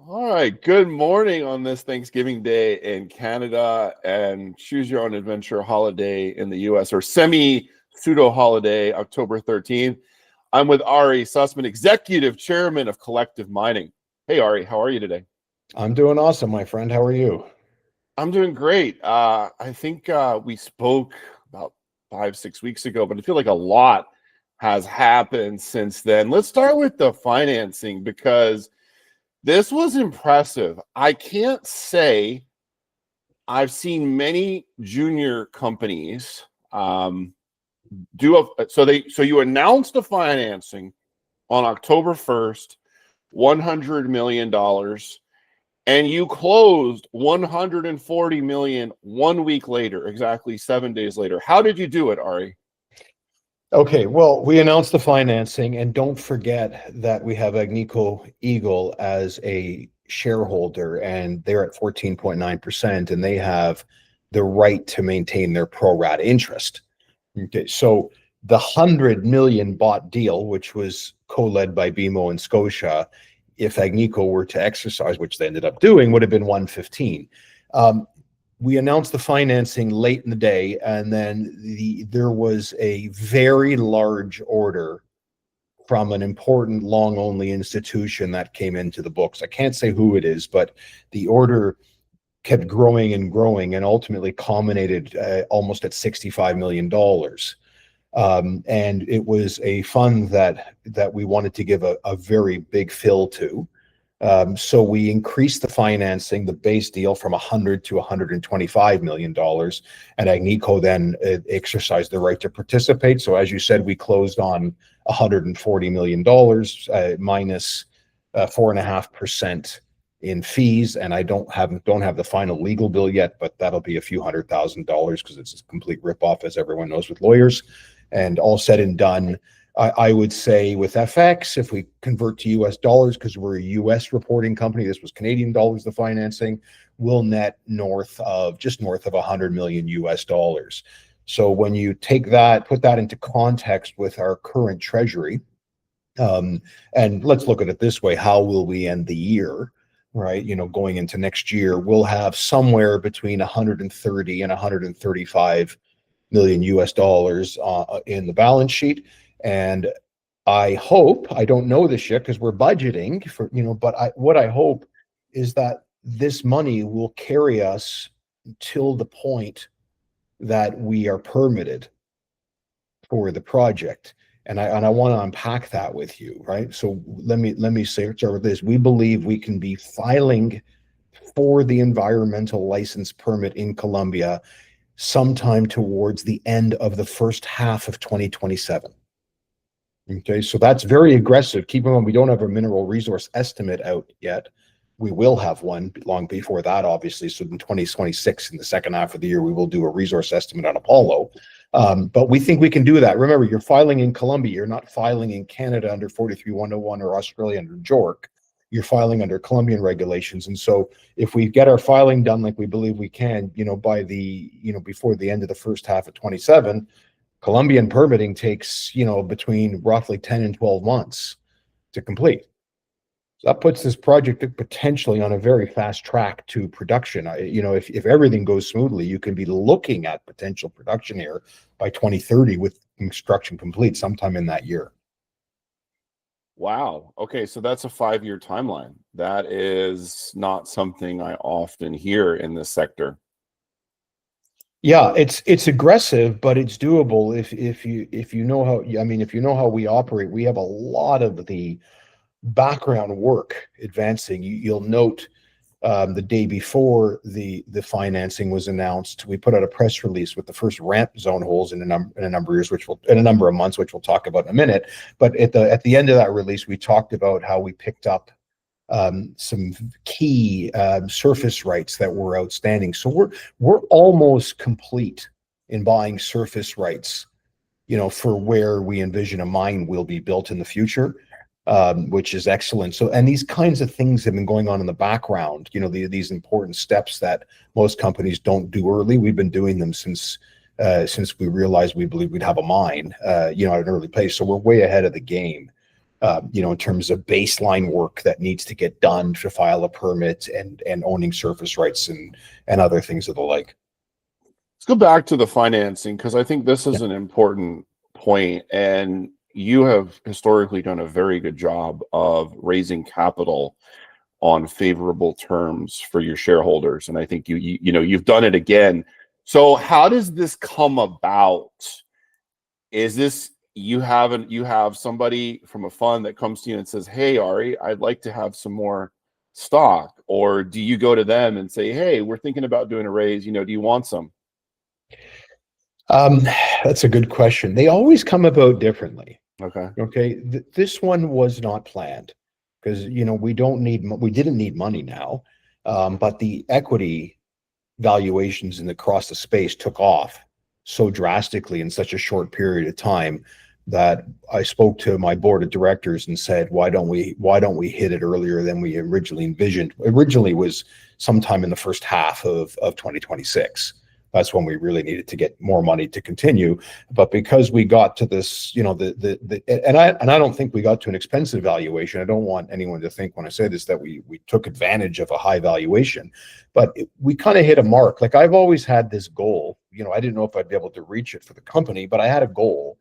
All right. Good morning on this Thanksgiving Day in Canada and choose your own adventure holiday in the US, or semi-pseudo holiday, October 13th. I'm with Ari Sussman, Executive Chairman of Collective Mining. Hey, Ari, how are you today? I'm doing awesome, my friend. How are you? I'm doing great. I think we spoke about 5-6 weeks ago, but I feel like a lot has happened since then. Let's start with the financing because this was impressive. I can't say I've seen many junior companies so you announced the financing on October 1st, $100 million, and you closed $140 million 1 week later, exactly 7 days later. How did you do it, Ari? Okay, well, we announced the financing, and don't forget that we have Agnico Eagle as a shareholder, and they're at 14.9%, and they have the right to maintain their pro rata interest. Okay, so the 100 million bought deal, which was co-led by BMO and Scotia, if Agnico were to exercise, which they ended up doing, would have been 115. We announced the financing late in the day, and then there was a very large order from an important long-only institution that came into the books. I can't say who it is, but the order kept growing and growing and ultimately culminated almost at $65 million. And it was a fund that we wanted to give a very big fill to. So we increased the financing, the base deal, from $100 to $125 million, and Agnico then exercised the right to participate. So as you said, we closed on $140 million minus 4.5% in fees, and I don't have the final legal bill yet, but that'll be a few $100,000 because it's a complete ripoff, as everyone knows with lawyers. And all said and done, I would say with FX, if we convert to US dollars, because we're a US reporting company, this was Canadian dollars, the financing, will net just north of 100 million US dollars. So when you take that, put that into context with our current treasury, and let's look at it this way: how will we end the year? Right, going into next year, we'll have somewhere between 130 and 135 million US dollars in the balance sheet. And I hope, I don't know this yet because we're budgeting for, but what I hope is that this money will carry us till the point that we are permitted for the project. And I want to unpack that with you, right? So let me start with this. We believe we can be filing for the environmental license permit in Colombia sometime towards the end of the first half of 2027. Okay, so that's very aggressive. Keep in mind, we don't have a mineral resource estimate out yet. We will have one long before that, obviously. So in 2026, in the second half of the year, we will do a resource estimate on Apollo. But we think we can do that. Remember, you're filing in Colombia. You're not filing in Canada under 43101 or Australia under JORC. You're filing under Colombian regulations. And so if we get our filing done like we believe we can, by before the end of the first half of 27, Colombian permitting takes, between roughly 10 and 12 months to complete. So that puts this project potentially on a very fast track to production. If everything goes smoothly, you can be looking at potential production here by 2030 with construction complete sometime in that year. Wow. Okay, so that's a 5-year timeline. That is not something I often hear in this sector. Yeah, it's aggressive, but it's doable if you know how. If you know how we operate, we have a lot of the background work advancing. You'll note the day before the financing was announced, we put out a press release with the first ramp zone holes in a number of years, in a number of months, which we'll talk about in a minute. But at the end of that release, we talked about how we picked up some key surface rights that were outstanding. So we're almost complete in buying surface rights, for where we envision a mine will be built in the future, which is excellent. So, and these kinds of things have been going on in the background. These important steps that most companies don't do early. We've been doing them since we realized we believe we'd have a mine, at an early pace. So we're way ahead of the game. in terms of baseline work that needs to get done to file a permit and owning surface rights and other things of the like. Let's go back to the financing, because I think this is an important point, and you have historically done a very good job of raising capital on favorable terms for your shareholders, and I think you've done it again. So how does this come about? Is this you have somebody from a fund that comes to you and says, "Hey, Ari, I'd like to have some more stock," or do you go to them and say, "Hey, we're thinking about doing a raise, do you want some?" That's a good question. They always come about differently. Okay. This one was not planned because we didn't need money now, but the equity valuations across the space took off so drastically in such a short period of time that I spoke to my board of directors and said, why don't we hit it earlier than we originally envisioned? Originally was sometime in the first half of 2026. That's when we really needed to get more money to continue. But because we got to this, and I don't think we got to an expensive valuation. I don't want anyone to think when I say this that we took advantage of a high valuation, but we kind of hit a mark. Like I've always had this goal, I didn't know if I'd be able to reach it for the company, but I had a goal,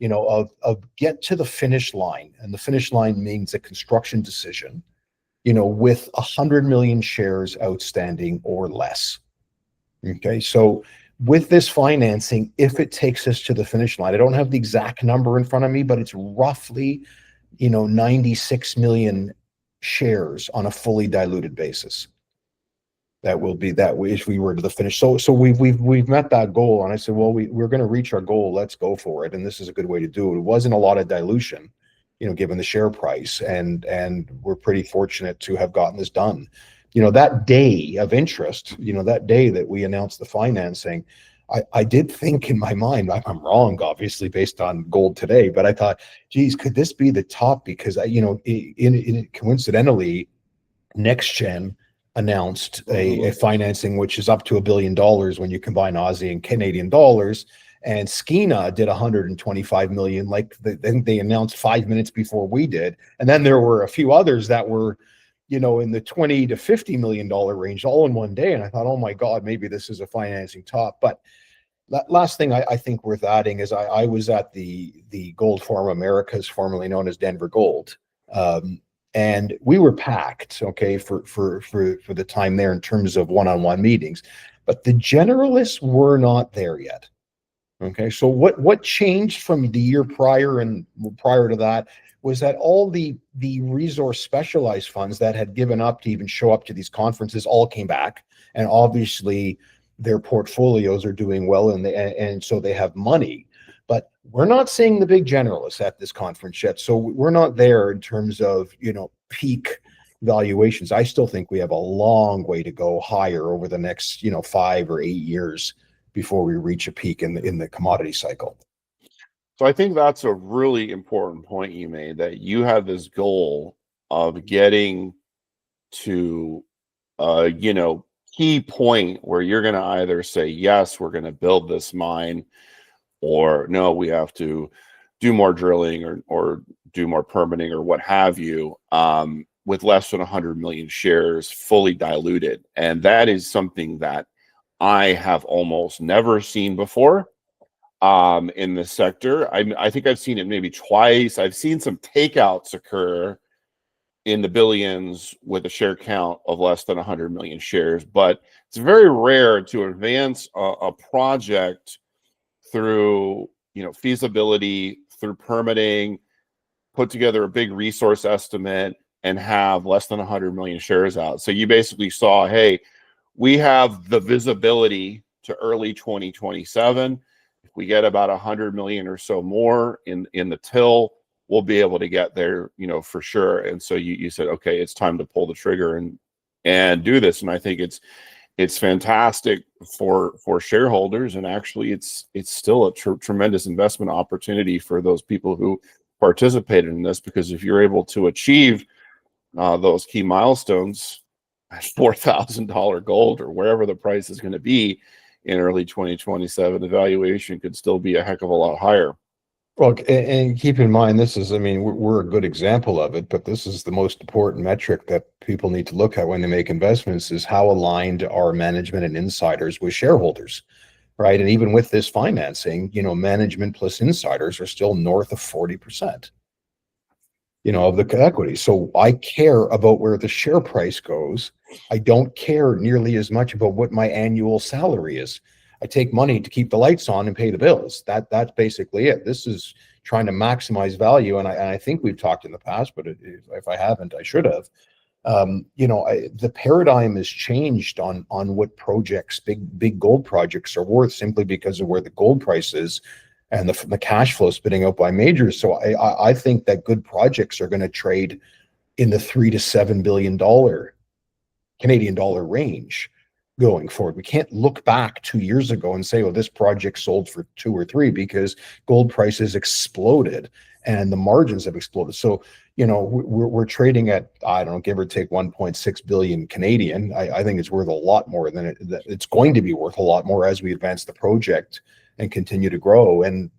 of get to the finish line. And the finish line means a construction decision, with 100 million shares outstanding or less. Okay, so with this financing, if it takes us to the finish line, I don't have the exact number in front of me, but it's roughly, 96 million shares on a fully diluted basis. That will be that way if we were to the finish. So we've met that goal, and I said, well, we're going to reach our goal. Let's go for it, and this is a good way to do it. It wasn't a lot of dilution, given the share price, and we're pretty fortunate to have gotten this done. That day of interest, that day that we announced the financing, I did think in my mind, I'm wrong, obviously, based on gold today, but I thought, geez, could this be the top? Because, coincidentally, NexGen announced a financing which is up to $1 billion when you combine Aussie and Canadian dollars. And Skeena did 125 million, like they announced 5 minutes before we did. And then there were a few others that were, in the 20 to $50 million range, all in one day. And I thought, oh my God, maybe this is a financing top. But last thing I think worth adding is I was at the Gold Forum Americas, formerly known as Denver Gold. And we were packed, okay, for the time there in terms of one-on-one meetings. But the generalists were not there yet. Okay, so what changed from the year prior and prior to that was that all the resource specialized funds that had given up to even show up to these conferences all came back, and obviously their portfolios are doing well, and so they have money. But we're not seeing the big generalists at this conference yet, so we're not there in terms of peak valuations. I still think we have a long way to go higher over the next 5 or 8 years before we reach a peak in the commodity cycle. So I think that's a really important point you made, that you have this goal of getting to key point where you're going to either say, yes, we're going to build this mine, or no, we have to do more drilling or do more permitting or what have you, with less than 100 million shares fully diluted. And that is something that I have almost never seen before in the sector. I think I've seen it maybe twice. I've seen some takeouts occur in the billions with a share count of less than 100 million shares, but it's very rare to advance a project through feasibility, through permitting, put together a big resource estimate, and have less than 100 million shares out. So you basically saw, hey, we have the visibility to early 2027. If we get about 100 million or so more in the till, we'll be able to get there, for sure. And so you said, okay, it's time to pull the trigger and do this. And I think it's fantastic for shareholders, and actually it's still a tremendous investment opportunity for those people who participated in this, because if you're able to achieve those key milestones at $4,000 gold or wherever the price is going to be in early 2027, the valuation could still be a heck of a lot higher. Well, and keep in mind, this is, I mean, we're a good example of it, but this is the most important metric that people need to look at when they make investments is how aligned are management and insiders with shareholders, right? And even with this financing, you know, management plus insiders are still north of 40%, you know, of the equity. So I care about where the share price goes. I don't care nearly as much about what my annual salary is. I take money to keep the lights on and pay the bills. That's basically it. This is trying to maximize value, and I think we've talked in the past, but if I haven't, I should have. You know, the paradigm has changed on what projects, big gold projects, are worth simply because of where the gold price is and the cash flow spitting out by majors. So I think that good projects are going to trade in the $3 to $7 billion Canadian dollar range going forward. We can't look back 2 years ago and say, well, this project sold for 2 or 3, because gold prices exploded and the margins have exploded. So, you know, we're trading at, I don't know, give or take 1.6 billion Canadian. I think it's worth a lot more than it's going to be worth a lot more as we advance the project and continue to grow. And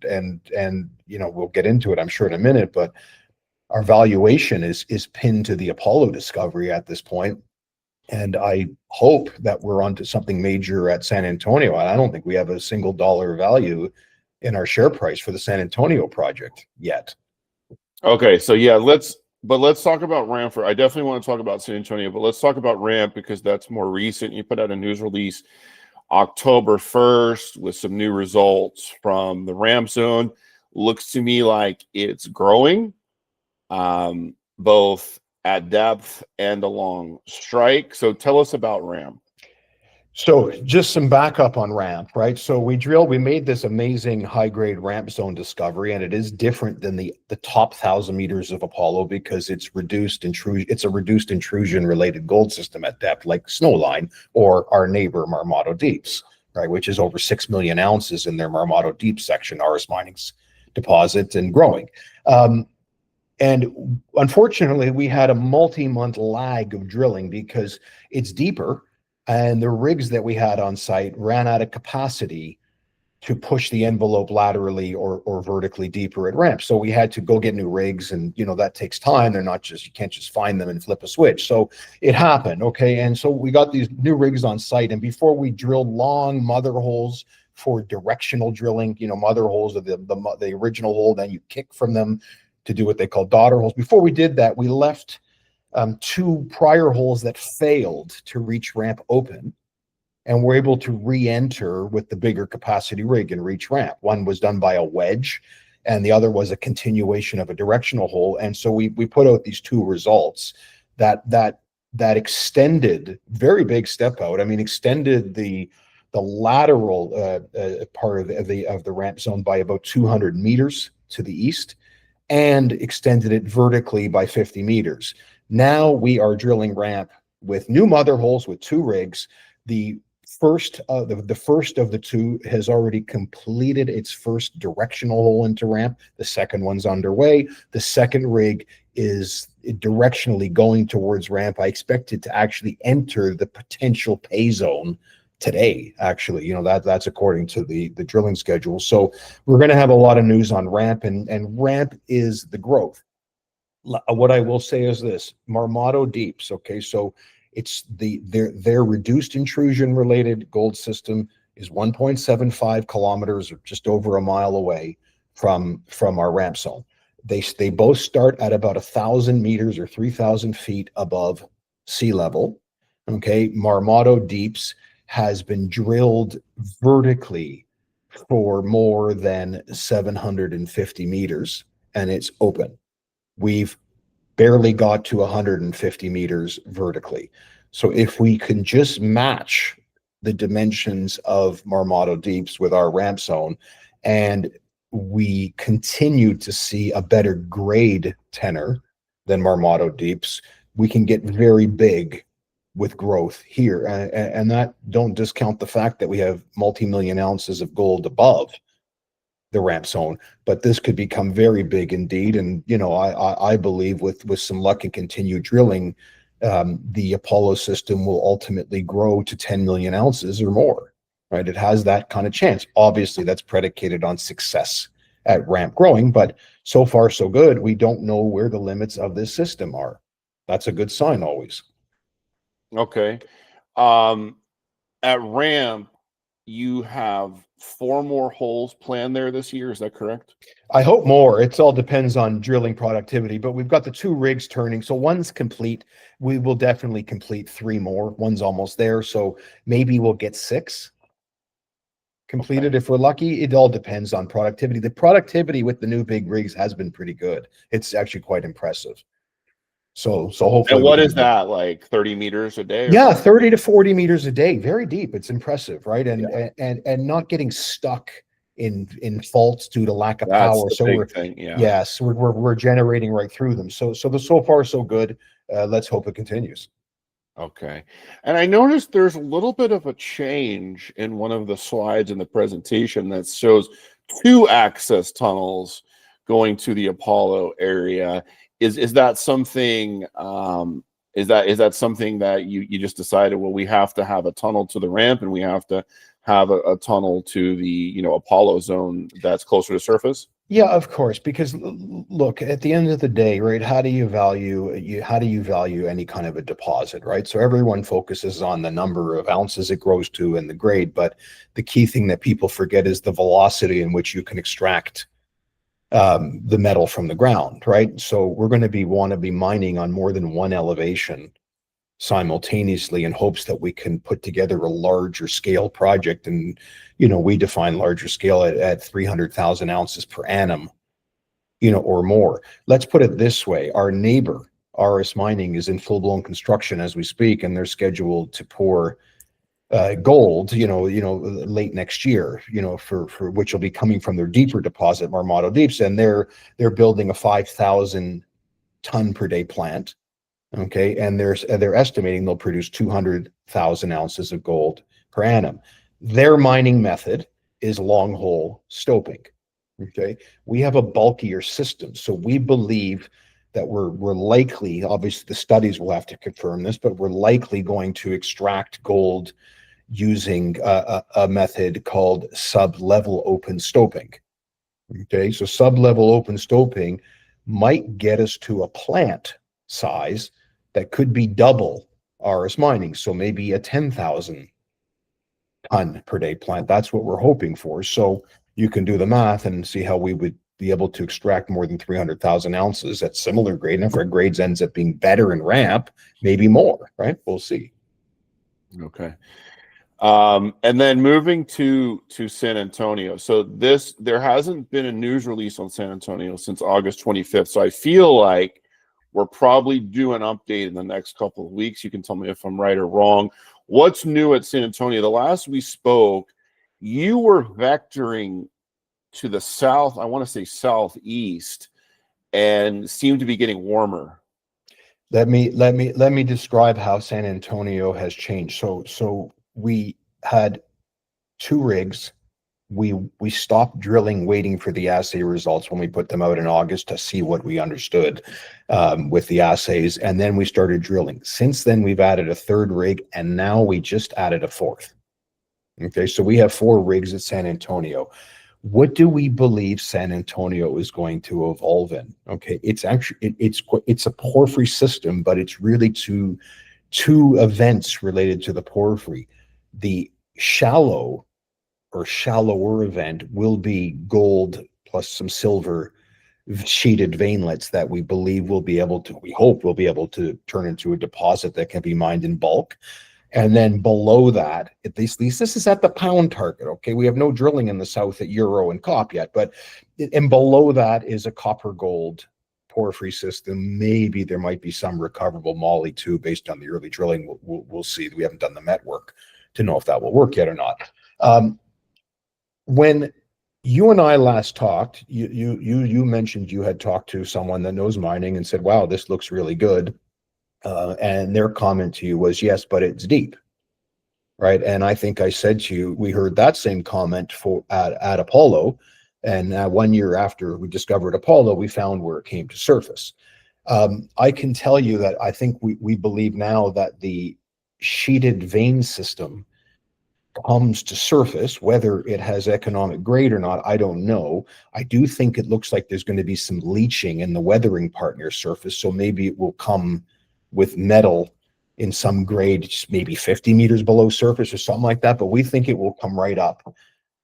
you know, we'll get into it, I'm sure, in a minute, but our valuation is pinned to the Apollo discovery at this point. And I hope that we're onto something major at San Antonio. And I don't think we have a single dollar value in our share price for the San Antonio project yet. Okay, so yeah, let's talk about ramp for. I definitely want to talk about San Antonio, but let's talk about ramp because that's more recent. You put out a news release October 1st with some new results from the ramp zone. Looks to me like it's growing, both at depth and along strike. So tell us about ramp. So just some backup on ramp, right? So we made this amazing high-grade ramp zone discovery, and it is different than the top 1,000 meters of Apollo because it's a reduced intrusion related gold system at depth, like Snowline or our neighbor Marmato Deeps, right? Which is over 6 million ounces in their Marmato Deep section, Aris Mining's deposit, and growing. And unfortunately, we had a multi-month lag of drilling because it's deeper, and the rigs that we had on site ran out of capacity to push the envelope laterally or vertically deeper at ramp. So we had to go get new rigs, and you know that takes time. They're not just, you can't just find them and flip a switch. So it happened, okay? And so we got these new rigs on site, and before we drilled long mother holes for directional drilling, you know, mother holes of the original hole, then you kick from them to do what they call daughter holes. Before we did that, we left 2 prior holes that failed to reach ramp open, and we're able to re-enter with the bigger capacity rig and reach ramp. One was done by a wedge, and the other was a continuation of a directional hole. And so we put out these 2 results that extended, very big step out. I mean, extended the lateral part of the ramp zone by about 200 meters to the east, and extended it vertically by 50 meters. Now we are drilling ramp with new mother holes with 2 rigs. The first of the 2 has already completed its first directional hole into ramp. The second one's underway. The second rig is directionally going towards ramp. I expect it to actually enter the potential pay zone today, actually. You know, that's according to the drilling schedule. So we're going to have a lot of news on ramp, and ramp is the growth. What I will say is this: Marmato Deeps, okay, so it's their reduced intrusion related gold system is 1.75 kilometers, or just over a mile away from our ramp zone. They both start at about 1,000 meters or 3,000 feet above sea level. Okay, Marmato Deeps has been drilled vertically for more than 750 meters, and it's open. We've barely got to 150 meters vertically. So if we can just match the dimensions of Marmato Deeps with our ramp zone, and we continue to see a better grade tenor than Marmato Deeps, we can get very big with growth here. And that, don't discount the fact that we have multi-million ounces of gold above the ramp zone, but this could become very big indeed. And you know, I believe with some luck and continued drilling, the Apollo system will ultimately grow to 10 million ounces or more, right? It has that kind of chance. Obviously, that's predicated on success at ramp growing, but so far so good. We don't know where the limits of this system are. That's a good sign always. Okay. At ramp, you have 4 more holes planned there this year. Is that correct? I hope more. It all depends on drilling productivity, but we've got the 2 rigs turning. So one's complete. We will definitely complete 3 more. One's almost there. So maybe we'll get 6 completed if we're lucky. It all depends on productivity. The productivity with the new big rigs has been pretty good. It's actually quite impressive. So hopefully. And what is that, like 30 meters a day? Yeah, 30 to 40 meters a day. Very deep. It's impressive, right? And Yeah. and not getting stuck in faults due to lack of That's power. the So big thing. Yeah. yes, we're generating right through them. So so far so good. Let's hope it continues. Okay. And I noticed there's a little bit of a change in one of the slides in the presentation that shows 2 access tunnels going to the Apollo area. Is that something is that something that you just decided, well, we have to have a tunnel to the ramp and we have to have a tunnel to the Apollo zone that's closer to surface? Yeah, of course, because look, at the end of the day, right, how do you value any kind of a deposit, right? So everyone focuses on the number of ounces it grows to and the grade, but the key thing that people forget is the velocity in which you can extract the metal from the ground, right? So we're going to want to be mining on more than one elevation simultaneously in hopes that we can put together a larger scale project. And we define larger scale at 300,000 ounces per annum, or more. Let's put it this way: our neighbor RS Mining is in full-blown construction as we speak, and they're scheduled to pour gold, late next year, for which will be coming from their deeper deposit, Marmato Deeps, and they're building a 5,000 ton per day plant. Okay, and they're estimating they'll produce 200,000 ounces of gold per annum. Their mining method is long hole stoping. Okay, we have a bulkier system, so we believe that we're likely, obviously the studies will have to confirm this, but we're likely going to extract gold using a method called sub-level open stoping. Okay, so sub-level open stoping might get us to a plant size that could be double RS Mining, so maybe a 10,000 ton per day plant. That's what we're hoping for. So you can do the math and see how we would be able to extract more than 300,000 ounces at similar grade. And if our grades ends up being better in ramp, maybe more, right? We'll see. Okay. And then moving to San Antonio. So there hasn't been a news release on San Antonio since August 25th. So I feel like we're probably due an update in the next couple of weeks. You can tell me if I'm right or wrong. What's new at San Antonio? The last we spoke, you were vectoring to the south, I want to say southeast, and seemed to be getting warmer. Let me describe how San Antonio has changed. So we had 2 rigs. We stopped drilling, waiting for the assay results when we put them out in August to see what we understood with the assays, and then we started drilling. Since then, we've added a 3rd rig, and now we just added a 4th. Okay, so we have 4 rigs at San Antonio. What do we believe San Antonio is going to evolve in? Okay, it's actually it's a porphyry system, but it's really two events related to the porphyry. The shallow or shallower event will be gold plus some silver sheeted veinlets that we believe we hope will be able to turn into a deposit that can be mined in bulk. And then below that, at least this is at the pound target. Okay, we have no drilling in the south at Euro and Cop yet, and below that is a copper gold porphyry system. Maybe there might be some recoverable moly too, based on the early drilling. We'll see. We haven't done the met work to know if that will work yet or not. When you and I last talked, you mentioned you had talked to someone that knows mining and said, "Wow, this looks really good." And their comment to you was, "Yes, but it's deep." Right. And I think I said to you, we heard that same comment at Apollo. And 1 year after we discovered Apollo, we found where it came to surface. I can tell you that I think we believe now that the sheeted vein system comes to surface, whether it has economic grade or not, I don't know. I do think it looks like there's going to be some leaching in the weathering part near surface. So maybe it will come with metal in some grade, just maybe 50 meters below surface or something like that. But we think it will come right up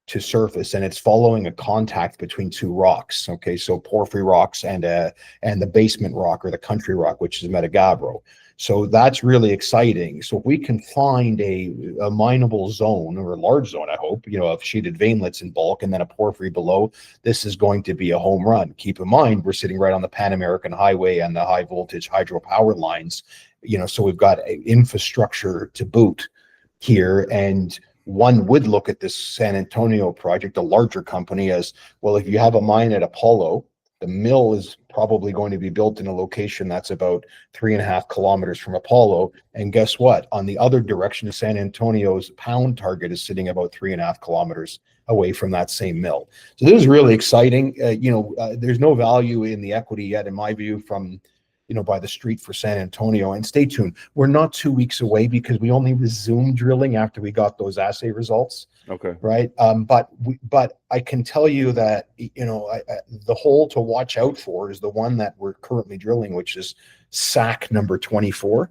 to surface, and it's following a contact between two rocks. Okay, so porphyry rocks and the basement rock, or the country rock, which is Metagabro. So that's really exciting. So if we can find a mineable zone, or a large zone, I hope, of sheeted veinlets in bulk and then a porphyry below, this is going to be a home run. Keep in mind, we're sitting right on the Pan American Highway and the high voltage hydropower lines, so we've got infrastructure to boot here. And one would look at this San Antonio project, a larger company, as well. If you have a mine at Apollo, the mill is probably going to be built in a location that's about 3.5 kilometers from Apollo. And guess what? On the other direction of San Antonio's pound target is sitting about 3.5 kilometers away from that same mill. So this is really exciting. There's no value in the equity yet, in my view, from by the street for San Antonio. And stay tuned. We're not 2 weeks away, because we only resumed drilling after we got those assay results. Okay. Right. But I can tell you that, the hole to watch out for is the one that we're currently drilling, which is SAC number 24.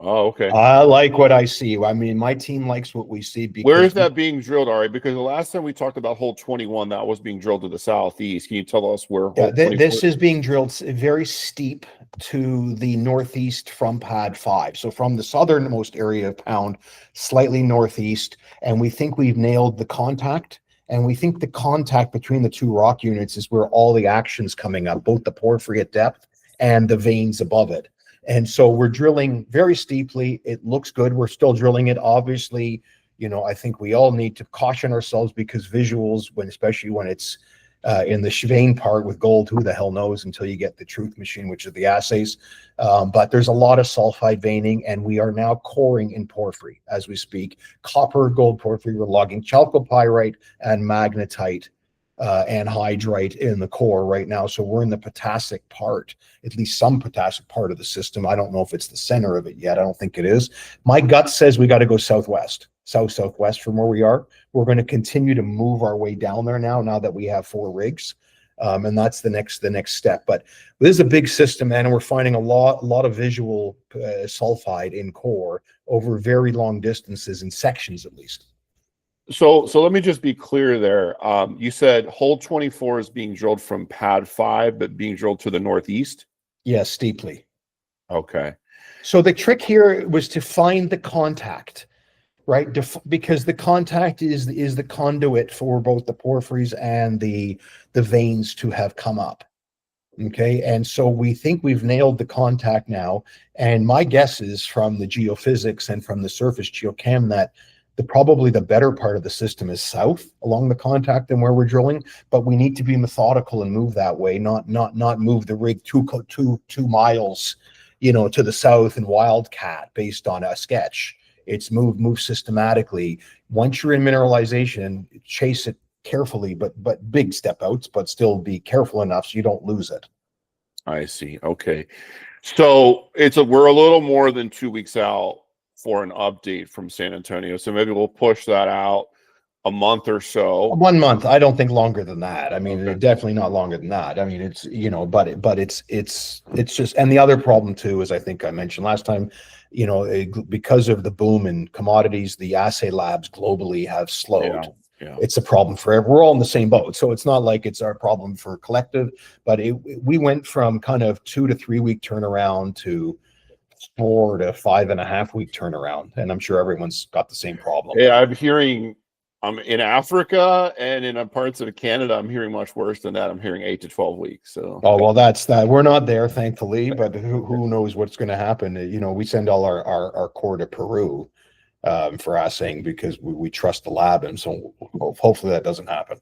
Oh, okay. I like what I see. I mean, my team likes what we see. Because where is that being drilled, Ari? Because the last time we talked about hole 21, that was being drilled to the southeast. Can you tell us where hole 24? This is being drilled very steep to the northeast from pad 5. So from the southernmost area of pound, slightly northeast. And we think we've nailed the contact. And we think the contact between the two rock units is where all the action's coming up, both the porphyry at depth and the veins above it. And so we're drilling very steeply. It looks good. We're still drilling it. Obviously, I think we all need to caution ourselves, because visuals, especially when it's in the vein part with gold, who the hell knows until you get the truth machine, which is the assays. But there's a lot of sulfide veining, and we are now coring in porphyry as we speak. Copper, gold porphyry, we're logging chalcopyrite and magnetite and hydrite in the core right now. So we're in the potassic part, at least some potassic part of the system. I don't know if it's the center of it yet. I don't think it is. My gut says we got to go southwest from where we are. We're going to continue to move our way down there now that we have 4 rigs. And that's the next step. But this is a big system, and we're finding a lot of visual sulfide in core over very long distances, in sections at least. So let me just be clear there. You said hole 24 is being drilled from pad 5, but being drilled to the northeast? Yes, steeply. Okay. So the trick here was to find the contact, right? Because the contact is the conduit for both the porphyries and the veins to have come up. Okay. And so we think we've nailed the contact now. And my guess is, from the geophysics and from the surface geochem, that probably the better part of the system is south along the contact and where we're drilling, but we need to be methodical and move that way, not move the rig two miles, to the south and wildcat based on a sketch. It's move systematically. Once you're in mineralization, chase it carefully, but big step outs, but still be careful enough so you don't lose it. I see. Okay. So we're a little more than 2 weeks out for an update from San Antonio. So maybe we'll push that out a month or so. 1 month. I don't think longer than that. I mean, Okay. Definitely not longer than that. I mean, it's, but it's just, and the other problem too, as I think I mentioned last time, because of the boom in commodities, the assay labs globally have slowed. Yeah. It's a problem for everyone. We're all in the same boat. So it's not like it's our problem for collective, but we went from kind of 2 to 3 week turnaround to 4 to 5.5 week turnaround, and I'm sure everyone's got the same problem. Yeah, I'm hearing in Africa and in parts of Canada, I'm hearing much worse than that. I'm hearing 8 to 12 weeks. So that's that. We're not there, thankfully, but who knows what's going to happen. We send all our core to Peru for assaying, because we trust the lab, and so hopefully that doesn't happen.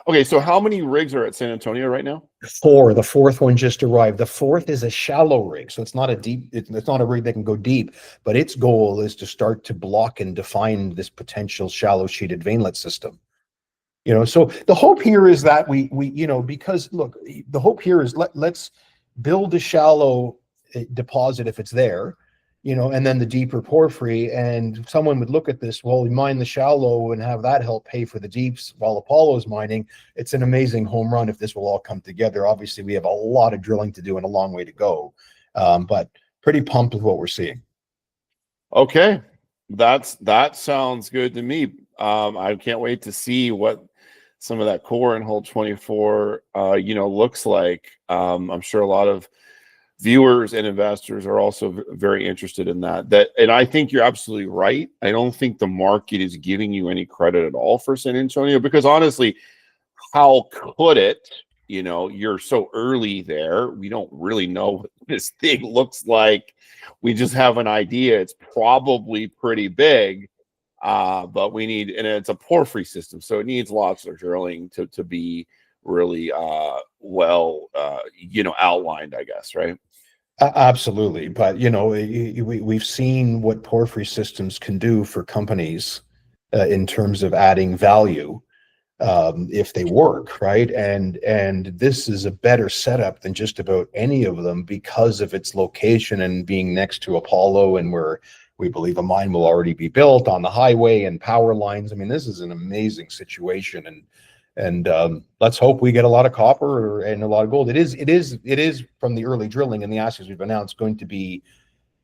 Okay, so how many rigs are at San Antonio right now? 4. The 4th one just arrived. The 4th is a shallow rig, so it's not a rig that can go deep, but its goal is to start to block and define this potential shallow sheeted veinlet system. So the hope here is that we because look, the hope here is let's build a shallow deposit if it's there, and then the deeper porphyry, and someone would look at this, well, we mine the shallow and have that help pay for the deeps while Apollo's mining. It's an amazing home run if this will all come together. Obviously, we have a lot of drilling to do and a long way to go, but pretty pumped with what we're seeing. Okay, that sounds good to me. I can't wait to see what some of that core in hole 24, looks like. I'm sure a lot of viewers and investors are also very interested in that. And I think you're absolutely right. I don't think the market is giving you any credit at all for San Antonio, because honestly, how could it? You're so early there. We don't really know what this thing looks like. We just have an idea. It's probably pretty big, but we need, and it's a porphyry system, so it needs lots of drilling to be really well outlined, I guess, right? Absolutely. But we've seen what porphyry systems can do for companies in terms of adding value if they work, right? And this is a better setup than just about any of them because of its location and being next to Apollo, and where we believe a mine will already be built on the highway and power lines. I mean, this is an amazing situation, and let's hope we get a lot of copper and a lot of gold. It is from the early drilling and the assays we've announced going to be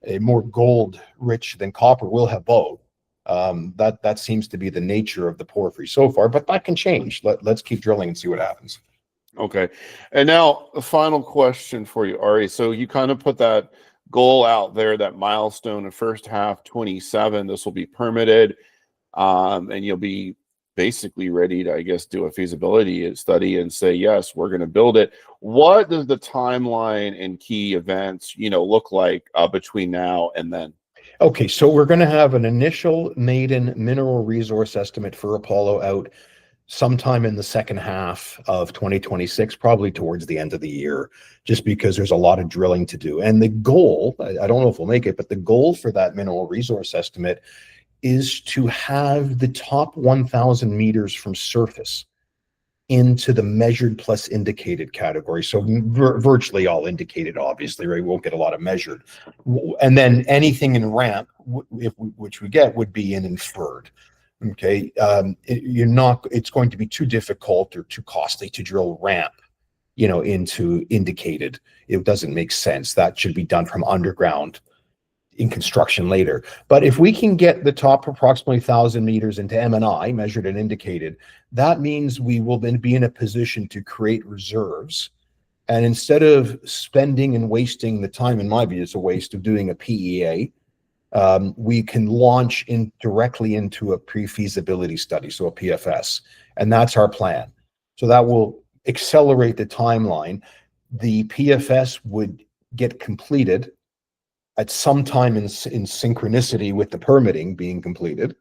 a more gold rich than copper. We'll have both. That seems to be the nature of the porphyry so far, but that can change. Let's keep drilling and see what happens. Okay. And now a final question for you, Ari. So you kind of put that goal out there, that milestone of first half 27, this will be permitted, and you'll be basically ready to, I guess, do a feasibility study and say, yes, we're going to build it. What does the timeline and key events, look like between now and then? Okay, so we're going to have an initial maiden mineral resource estimate for Apollo out sometime in the second half of 2026, probably towards the end of the year, just because there's a lot of drilling to do. And the goal, I don't know if we'll make it, but the goal for that mineral resource estimate is to have the top 1,000 meters from surface into the measured plus indicated category. So virtually all indicated, obviously, right? We won't get a lot of measured. And then anything in ramp, which we get, would be in inferred. Okay, it's going to be too difficult or too costly to drill ramp, into indicated. It doesn't make sense. That should be done from underground in construction later. But if we can get the top approximately 1,000 meters into M&I, measured and indicated, that means we will then be in a position to create reserves. And instead of spending and wasting the time, in my view, it's a waste of doing a PEA, we can launch directly into a pre-feasibility study, so a PFS. And that's our plan. So that will accelerate the timeline. The PFS would get completed at some time in synchronicity with the permitting being completed,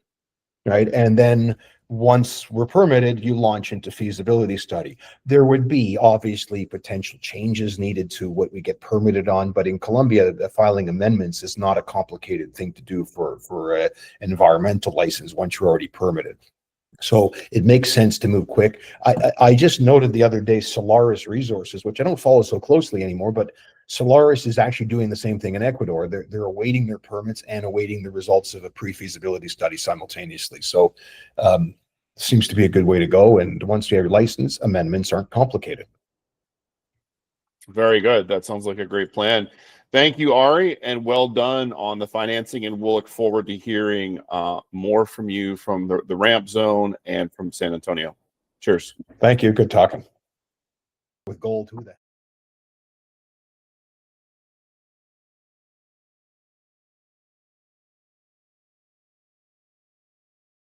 right? And then once we're permitted, you launch into feasibility study. There would be obviously potential changes needed to what we get permitted on, but in Colombia, the filing amendments is not a complicated thing to do for an environmental license once you're already permitted. So it makes sense to move quick. I just noted the other day Solaris Resources, which I don't follow so closely anymore, but Solaris is actually doing the same thing in Ecuador. They're awaiting their permits and awaiting the results of a pre-feasibility study simultaneously. So seems to be a good way to go. And once you have your license, amendments aren't complicated. Very good. That sounds like a great plan. Thank you, Ari, and well done on the financing. And we'll look forward to hearing more from you from the ramp zone and from San Antonio. Cheers. Thank you. Good talking. With gold, who the